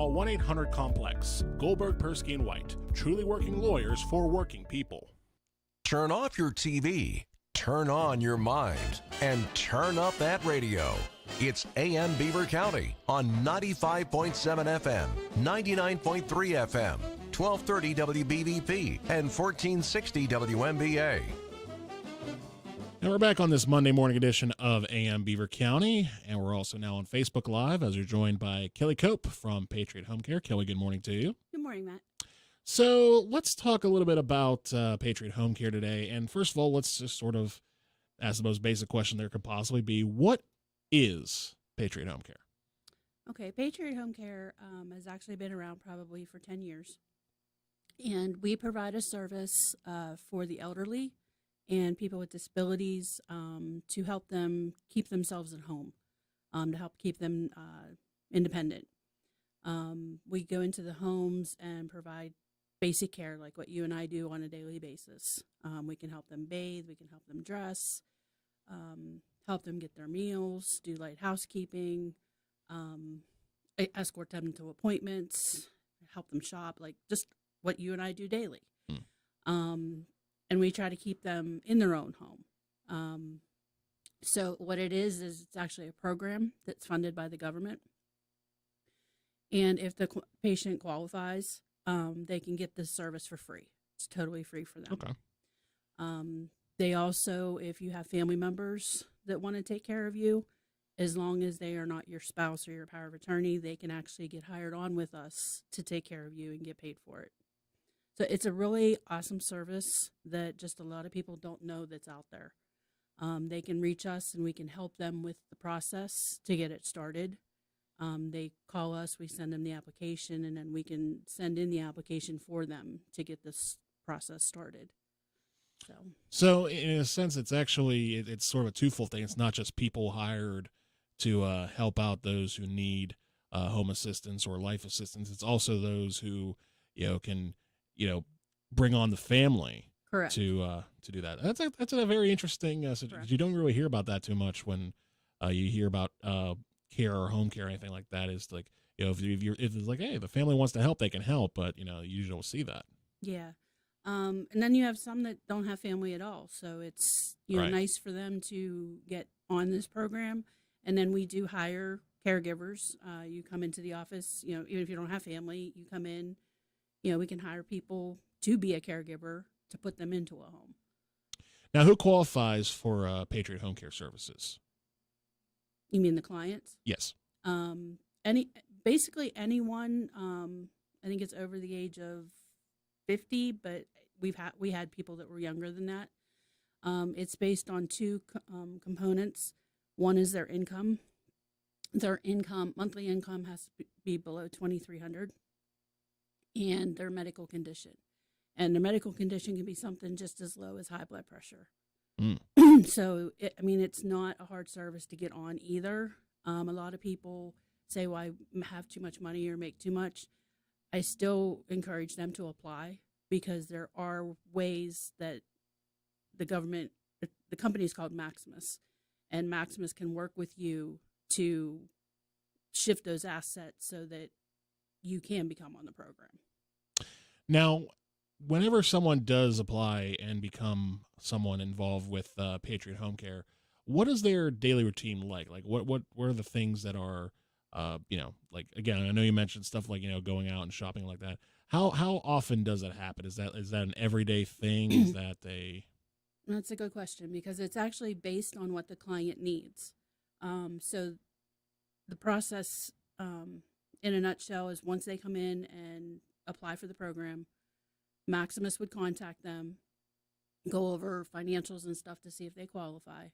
call 1-800-COMPLEX. Goldberg, Persky, and White. Truly working lawyers for working people. Turn off your TV, turn on your mind, and turn up that radio. It's AM Beaver County on 95.7 FM, 99.3 FM, 1230 WBVP, and 1460 WMBA. And we're back on this Monday morning edition of AM Beaver County, and we're also now on Facebook Live as we're joined by Kelly Cope from Patriot Home Care. Kelly, good morning to you. Good morning, Matt. So let's talk a little bit about Patriot Home Care today. And first of all, let's just sort of ask the most basic question there could possibly be. What is Patriot Home Care? Okay, Patriot Home Care has actually been around probably for 10 years. And we provide a service for the elderly and people with disabilities to help them keep themselves at home, to help keep them independent. We go into the homes and provide basic care like what you and I do on a daily basis. We can help them bathe, we can help them dress, help them get their meals, do light housekeeping, escort them to appointments, help them shop, like just what you and I do daily. And we try to keep them in their own home. So what it is it's actually a program that's funded by the government. And if the patient qualifies, they can get this service for free. It's totally free for them. Okay. They also, if you have family members that want to take care of you, as long as they are not your spouse or your power of attorney, they can actually get hired on with us to take care of you and get paid for it. So it's a really awesome service that just a lot of people don't know that's out there. They can reach us and we can help them with the process to get it started. They call us, we send them the application, and then we can send in the application for them to get this process started. So in a sense, it's actually, it's sort of a twofold thing. It's not just people hired to help out those who need home assistance or life assistance. It's also those who, can, bring on the family. Correct. To do that. That's a very interesting, you don't really hear about that too much when you hear about care or home care or anything like that. Is like, if it's like, hey, the family wants to help, they can help, but you usually don't see that. Yeah. And then you have some that don't have family at all. So it's, Right. nice for them to get on this program. And then we do hire caregivers. You come into the office, even if you don't have family, you come in, we can hire people to be a caregiver to put them into a home. Now, who qualifies for Patriot Home Care Services? You mean the clients? Yes. Basically anyone. I think it's over the age of 50, but we had people that were younger than that. It's based on two components. One is their income. Their monthly income has to be below $2,300, and their medical condition. And their medical condition can be something just as low as high blood pressure. So, it's not a hard service to get on either. A lot of people say, well, I have too much money or make too much. I still encourage them to apply because there are ways that the company is called Maximus, and Maximus can work with you to shift those assets so that you can become on the program. Now, whenever someone does apply and become someone involved with Patriot Home Care, what is their daily routine like? Like, what are the things that are, like, again, I know you mentioned stuff like, going out and shopping like that. How often does that happen? Is that an everyday thing? Is that That's a good question because it's actually based on what the client needs. So the process, in a nutshell, is once they come in and apply for the program, Maximus would contact them, go over financials and stuff to see if they qualify.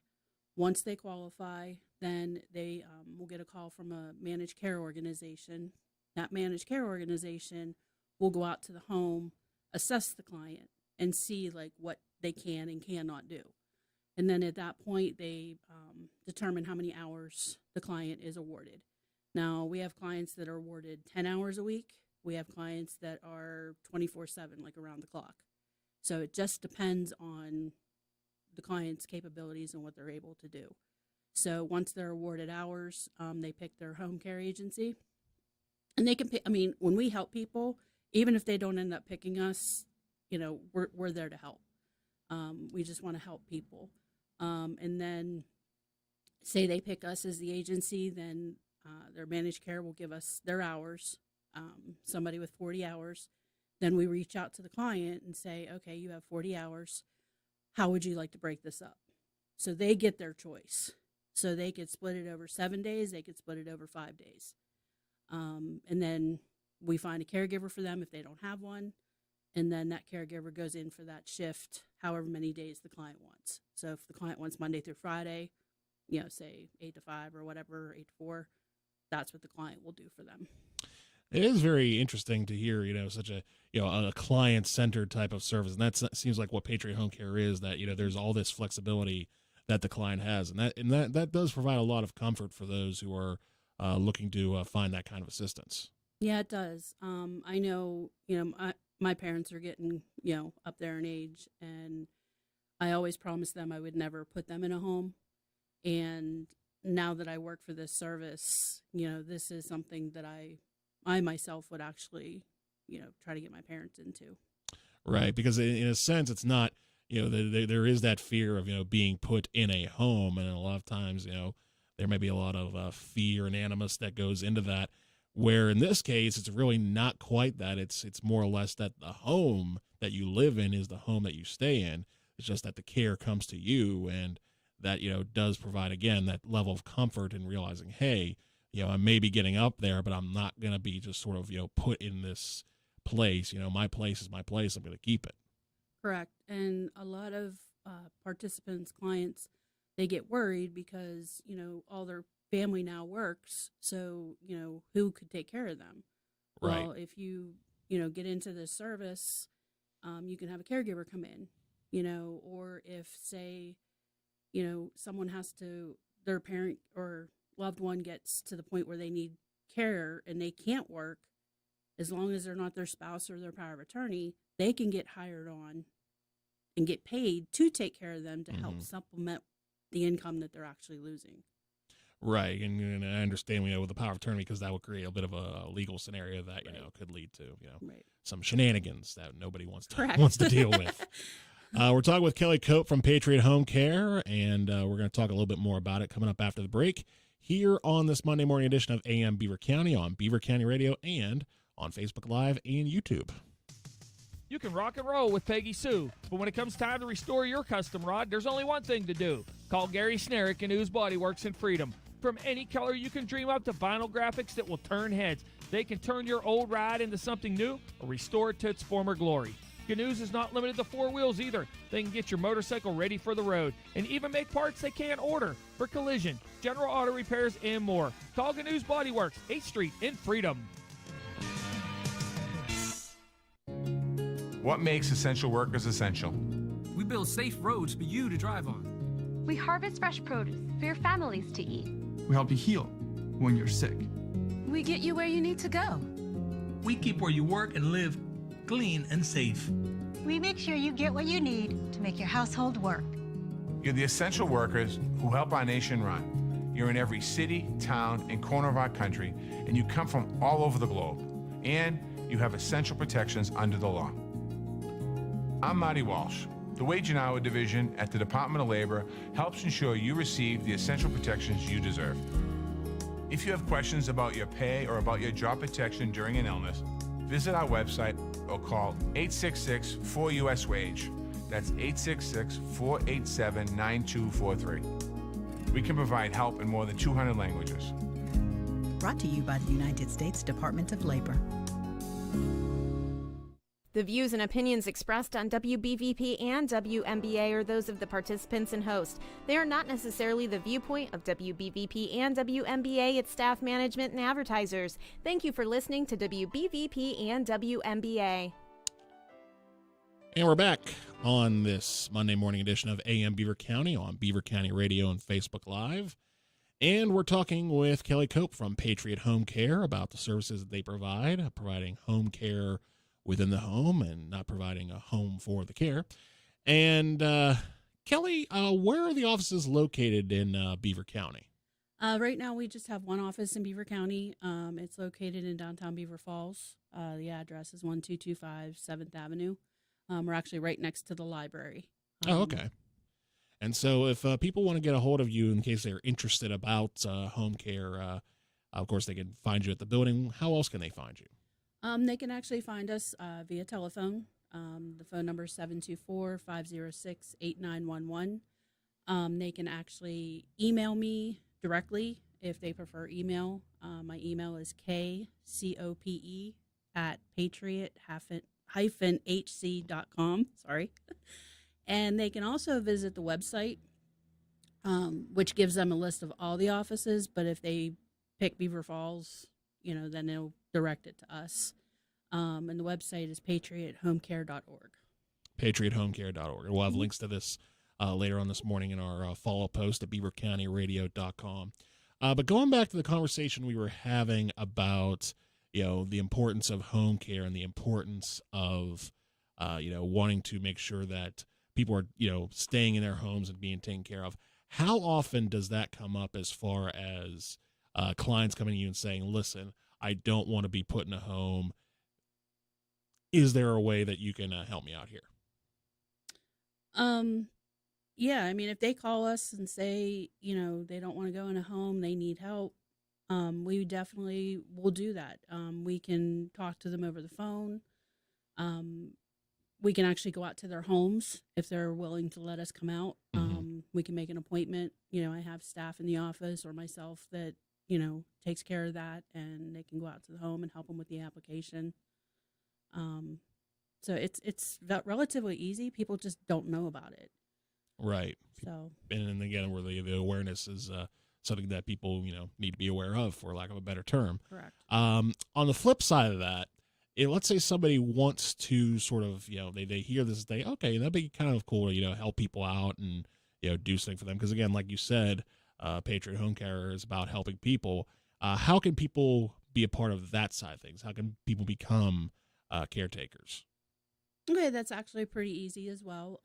Once they qualify, then they will get a call from a managed care organization. That managed care organization will go out to the home, assess the client, and see like what they can and cannot do. And then at that point, they determine how many hours the client is awarded. Now, we have clients that are awarded 10 hours a week. We have clients that are 24/7, like around the clock. So it just depends on the client's capabilities and what they're able to do. So once they're awarded hours, they pick their home care agency. And they can pick, I mean, when we help people, even if they don't end up picking us, we're there to help. We just want to help people. And then say they pick us as the agency, then their managed care will give us their hours, somebody with 40 hours. Then we reach out to the client and say, okay, you have 40 hours. How would you like to break this up? So they get their choice. So they could split it over 7 days. They could split it over 5 days. And then we find a caregiver for them if they don't have one. And then that caregiver goes in for that shift, however many days the client wants. So if the client wants Monday through Friday, say 8 to 5 or whatever, 8 to 4, that's what the client will do for them. It is very interesting to hear, such a client-centered type of service. And that seems like what Patriot Home Care is, that, there's all this flexibility that the client has. And that does provide a lot of comfort for those who are looking to find that kind of assistance. Yeah, it does. I know, my parents are getting, up there in age, and I always promised them I would never put them in a home. And now that I work for this service, this is something that I myself would actually, try to get my parents into. Right. Because in a sense, it's not, there is that fear of, being put in a home. And a lot of times, there may be a lot of fear and animus that goes into that, where in this case, it's really not quite that. It's more or less that the home that you live in is the home that you stay in. It's just that the care comes to you, and that, does provide, again, that level of comfort in realizing, hey, I may be getting up there, but I'm not going to be just sort of, put in this place. My place is my place. I'm going to keep it. Correct. And a lot of participants, clients, they get worried because, all their family now works. So, who could take care of them? Right. Well, if you, get into this service, you can have a caregiver come in, or if, say, someone has to, their parent or loved one gets to the point where they need care and they can't work, as long as they're not their spouse or their power of attorney, they can get hired on and get paid to take care of them to help supplement the income that they're actually losing. Right. And I understand, with the power of attorney, because that would create a bit of a legal scenario that, could lead to, some shenanigans that nobody wants to deal with. We're talking with Kelly Cope from Patriot Home Care, and we're going to talk a little bit more about it coming up after the break here on this Monday morning edition of AM Beaver County on Beaver County Radio and on Facebook Live and YouTube. You can rock and roll with Peggy Sue, but when it comes time to restore your custom rod, there's only one thing to do. Call Gary Snarick and Ooze Body Works in Freedom. From any color you can dream up to vinyl graphics that will turn heads, they can turn your old ride into something new or restore it to its former glory. Canoes is not limited to 4 wheels either. They can get your motorcycle ready for the road and even make parts they can't order for collision, general auto repairs, and more. Call Canoes Body Works, 8th Street in Freedom. What makes essential workers essential? We build safe roads for you to drive on. We harvest fresh produce for your families to eat. We help you heal when you're sick. We get you where you need to go. We keep where you work and live clean and safe. We make sure you get what you need to make your household work. You're the essential workers who help our nation run. You're in every city, town, and corner of our country, and you come from all over the globe. And you have essential protections under the law. I'm Marty Walsh. The Wage and Hour Division at the Department of Labor helps ensure you receive the essential protections you deserve. If you have questions about your pay or about your job protection during an illness, visit our website or call 866-4US-WAGE. That's 866-487-9243. We can provide help in more than 200 languages. Brought to you by the United States Department of Labor. The views and opinions expressed on WBVP and WMBA are those of the participants and host. They are not necessarily the viewpoint of WBVP and WMBA, its staff, management, and advertisers. Thank you for listening to WBVP and WMBA. And we're back on this Monday morning edition of AM Beaver County on Beaver County Radio and Facebook Live. And we're talking with Kelly Cope from Patriot Home Care about the services that they provide, providing home care within the home and not providing a home for the care. And Kelly, where are the offices located in Beaver County? Right now, we just have one office in Beaver County. It's located in downtown Beaver Falls. The address is 1225 7th Avenue. We're actually right next to the library. Oh, okay. And so if people want to get a hold of you in case they're interested about home care, of course, they can find you at the building. How else can they find you? They can actually find us via telephone. The phone number is 724-506-8911. They can actually email me directly if they prefer email. My email is kcope@patriot-hc.com. Sorry. And they can also visit the website, which gives them a list of all the offices. But if they pick Beaver Falls, then it'll direct it to us. And the website is patriothomecare.org. Patriothomecare.org. We'll have links to this later on this morning in our follow-up post at beavercountyradio.com. But going back to the conversation we were having about, the importance of home care and the importance of, wanting to make sure that people are, staying in their homes and being taken care of. How often does that come up as far as clients coming to you and saying, listen, I don't want to be put in a home. Is there a way that you can help me out here? Yeah, I mean, if they call us and say, they don't want to go in a home, they need help, we definitely will do that. We can talk to them over the phone. We can actually go out to their homes if they're willing to let us come out. We can make an appointment. I have staff in the office or myself that, takes care of that, and they can go out to the home and help them with the application. So it's relatively easy. People just don't know about it. Right. So, and again, where the awareness is something that people, need to be aware of, for lack of a better term. Correct. On the flip side of that, let's say somebody wants to sort of, they hear this, they, okay, that'd be kind of cool to, help people out and, do something for them. Because again, like you said, Patriot Home Care is about helping people. How can people be a part of that side of things? How can people become caretakers? Okay, that's actually pretty easy as well.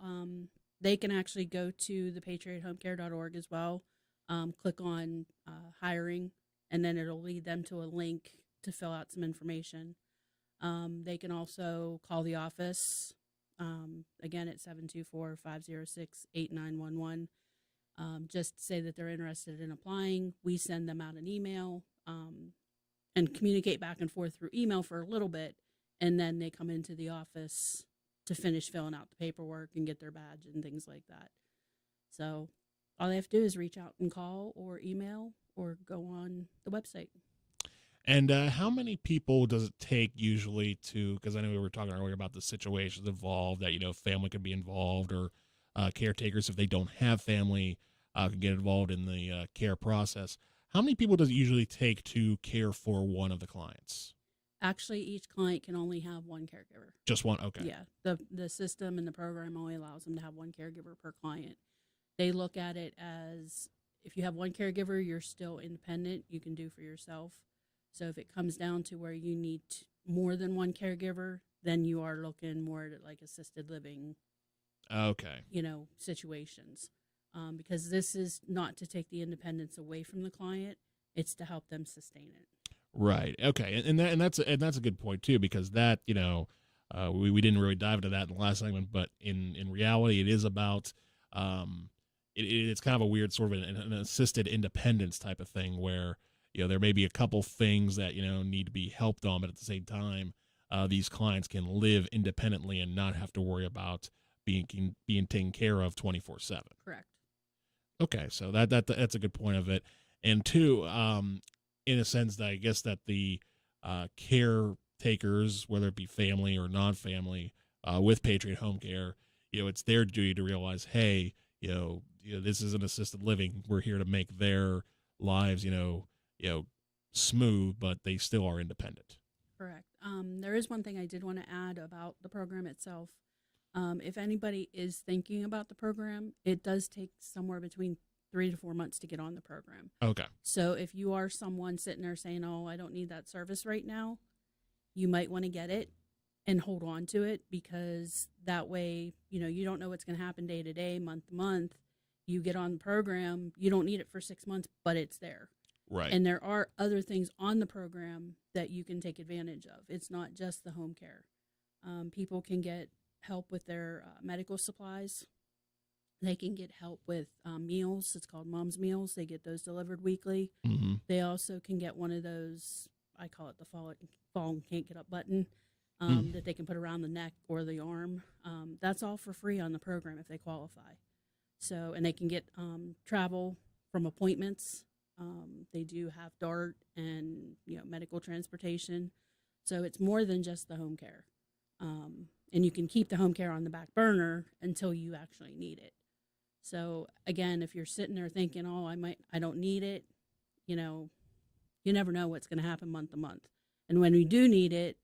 They can actually go to the patriothomecare.org as well, click on hiring, and then it'll lead them to a link to fill out some information. They can also call the office, again at 724-506-8911. Just say that they're interested in applying. We send them out an email and communicate back and forth through email for a little bit, and then they come into the office to finish filling out the paperwork and get their badge and things like that. So all they have to do is reach out and call or email or go on the website. And how many people does it take usually to, because I know we were talking earlier about the situations involved that, family could be involved, or caretakers, if they don't have family, can get involved in the care process. How many people does it usually take to care for one of the clients? Actually, each client can only have one caregiver. Just one? Okay. Yeah. The system and the program only allows them to have one caregiver per client. They look at it as, if you have one caregiver, you're still independent. You can do for yourself. So if it comes down to where you need more than one caregiver, then you are looking more at like assisted living, okay, situations. Because this is not to take the independence away from the client. It's to help them sustain it. Right. Okay. And that's a good point too, because that, we didn't really dive into that in the last segment, but in reality, it is about, it's kind of a weird sort of an assisted independence type of thing where, there may be a couple things that, need to be helped on, but at the same time, these clients can live independently and not have to worry about being taken care of 24/7. Correct. Okay. So that's a good point of it. And two, in a sense that I guess that the caretakers, whether it be family or non-family, with Patriot Home Care, it's their duty to realize, hey, this is an assisted living. We're here to make their lives, smooth, but they still are independent. Correct. There is one thing I did want to add about the program itself. If anybody is thinking about the program, it does take somewhere between 3 to 4 months to get on the program. Okay. So if you are someone sitting there saying, oh, I don't need that service right now, you might want to get it and hold on to it, because that way, you don't know what's going to happen day to day, month to month. you get on the program, you don't need it for 6 months, but it's there. Right. And there are other things on the program that you can take advantage of. It's not just the home care. People can get help with their medical supplies. They can get help with meals. It's called Mom's Meals. They get those delivered weekly. Mm-hmm. They also can get one of those, I call it the fall and can't get up button, that they can put around the neck or the arm. That's all for free on the program if they qualify. So, and they can get travel from appointments. They do have DART and, medical transportation. So it's more than just the home care. And you can keep the home care on the back burner until you actually need it. So again, if you're sitting there thinking, oh, I don't need it, you never know what's going to happen month to month. And when we do need it,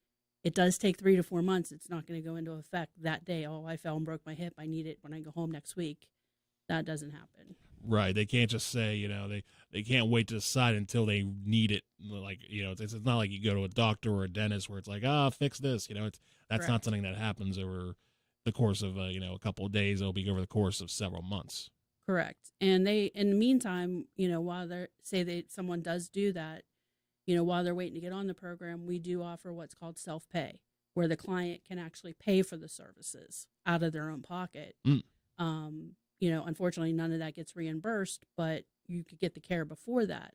it does take 3 to 4 months. It's not going to go into effect that day. Oh, I fell and broke my hip. I need it when I go home next week. That doesn't happen. Right. They can't just say, they can't wait to decide until they need it. Like, it's not like you go to a doctor or a dentist where it's like, fix this. That's not something that happens over the course of, a couple of days. It'll be over the course of several months. Correct. And they, in the meantime, while someone does do that, while they're waiting to get on the program, we do offer what's called self-pay, where the client can actually pay for the services out of their own pocket. Unfortunately, none of that gets reimbursed, but you could get the care before that.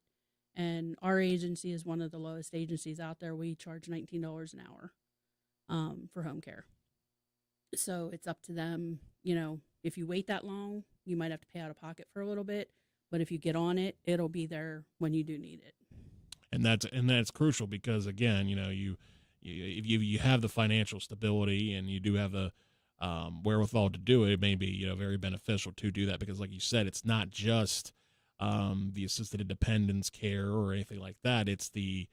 And our agency is one of the lowest agencies out there. We charge $19 an hour for home care. So it's up to them. If you wait that long, you might have to pay out of pocket for a little bit. But if you get on it, it'll be there when you do need it. And that's crucial because, again, if you have the financial stability and you do have the wherewithal to do it, it may be very beneficial to do that because, like you said, it's not just the assisted independence care or anything like that. It's the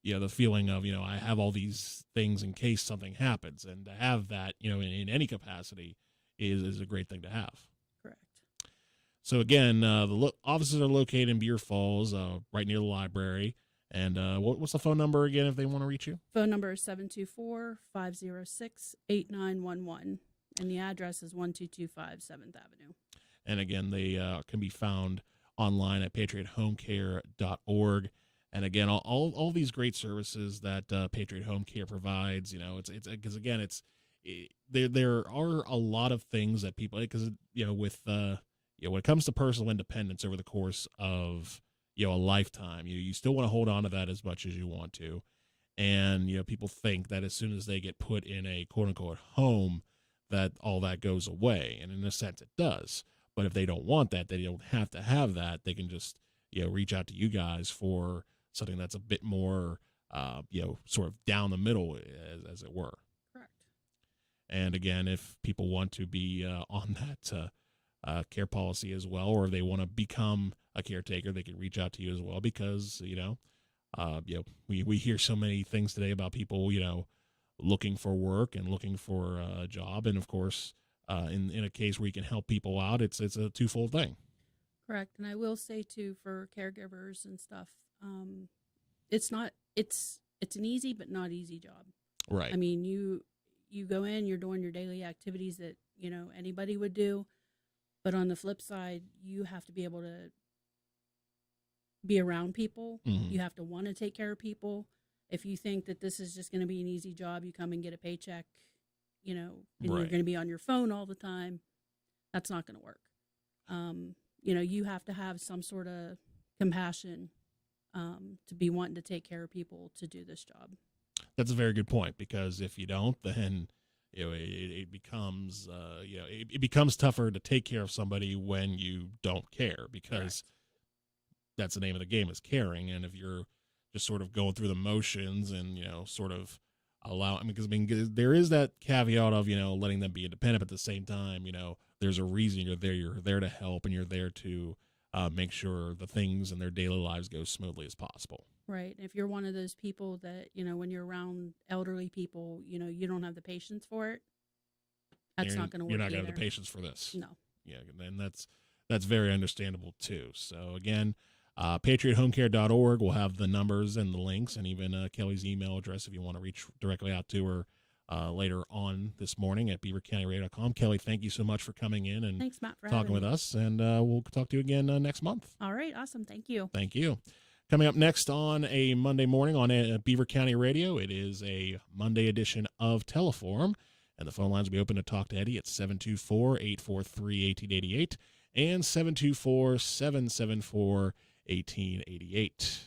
the feeling of I have all these things in case something happens, and to have that in any capacity is a great thing to have. Correct. So again, the offices are located in Beaver Falls, right near the library. And what's the phone number again if they want to reach you? Phone number is 724-506-8911. And the address is 1225 7th Avenue. And again, they can be found online at patriothomecare.org. And again, all these great services that Patriot Home Care provides, it's because again, there are a lot of things that people, because with when it comes to personal independence over the course of a lifetime, you still want to hold on to that as much as you want to. And, people think that as soon as they get put in a quote unquote home, that all that goes away. And in a sense it does. But if they don't want that, they don't have to have that. They can just, reach out to you guys for something that's a bit more, sort of down the middle as it were. Correct. And again, if people want to be on that, care policy as well, or they want to become a caretaker, they can reach out to you as well because, we hear so many things today about people, looking for work and looking for a job. And of course, in a case where you can help people out, it's a twofold thing. Correct. And I will say too, for caregivers and stuff, it's an easy, but not easy job. Right. I mean, you go in, you're doing your daily activities that, anybody would do. But on the flip side, you have to be able to be around people. Mm-hmm. You have to want to take care of people. If you think that this is just going to be an easy job, you come and get a paycheck, and right. You're going to be on your phone all the time, that's not going to work. You have to have some sort of compassion to be wanting to take care of people to do this job. That's a very good point, because if you don't, then it becomes it becomes tougher to take care of somebody when you don't care, because Correct. That's the name of the game, is caring. And if you're just sort of going through the motions and sort of because there is that caveat of letting them be independent, but at the same time there's a reason you're there to help, and you're there to make sure the things in their daily lives go smoothly as possible. Right. If you're one of those people that, when you're around elderly people, you don't have the patience for it, that's not going to work. You're not going to either. have the patience for this. No. Yeah, and that's very understandable too. So again, patriothomecare.org will have the numbers and the links, and even Kelly's email address if you want to reach directly out to her later on this morning at beavercountyradio.com. Kelly, thank you so much for coming in and Thanks, Matt, for talking with having me. us, and we'll talk to you again next month. All right, awesome. Thank you. Thank you. Coming up next on a Monday morning on Beaver County Radio, it is a Monday edition of Teleform, and the phone lines will be open to talk to Eddie at 724-843-1888 and 724-774-1888.